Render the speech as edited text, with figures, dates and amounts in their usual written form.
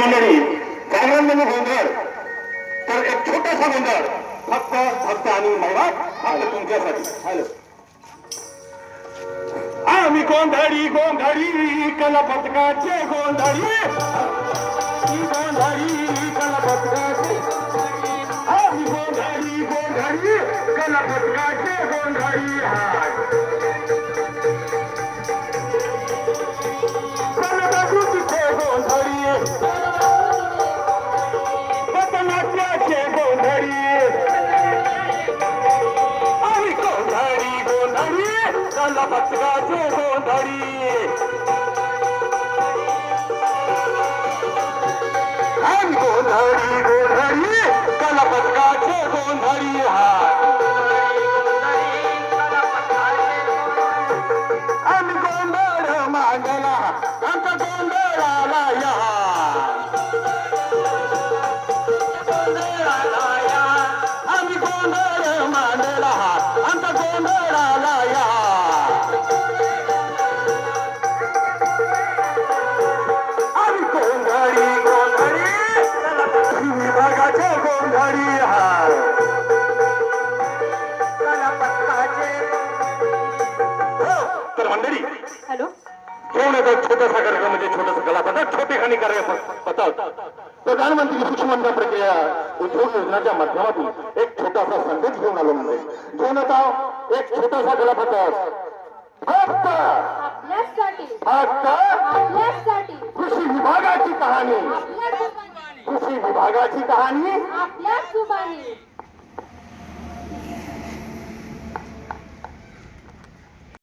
मंडळी जागरण गोंधळ तर एक छोटासा गोंधळ फक्त फक्त आणि महिला फक्त तुमच्यासाठी. हॅलो आम्ही गोंधळी गोंधळी कलापथकाचे गोंधळी गोंधळी कलापथकाचे आम्ही गोंधळी गोंधळी कलापथकाचे गोंधळी कलाकृतीचे गोंधळी पथनाट्याचे गोंधळी आम्ही गोंधळी गोंधळी कलापथकाचे गोंधळी आम्ही गोंधळी गोंधळी कलापथकाचे गोंधळी आम्ही गोंधळ मांडला आमच्या गोंधळाला या आम्ही गोंधळ मांडला आमच्या गोंधळाला या आम्ही गोंधळी गोंधळी विभागाचे गोंधळी तर मंडळी हॅलो घेऊन येतो छोटासा कार्यक्रम म्हणजे छोटासा कलापथक छोटेखानी कार्यपथक प्रधानमंत्री शिक्षण प्रक्रिया उद्योग योजनाच्या माध्यमातून एक छोटासा संदेश घेऊन आलो म्हणजे घेऊन येतो एक छोटासा कलापथक फक्त आपल्यासाठी फक्त आपल्यासाठी कृषी विभागाची कहाणी आपल्या सुबानी कृषी विभागाची कहाणी आपल्या सुबानी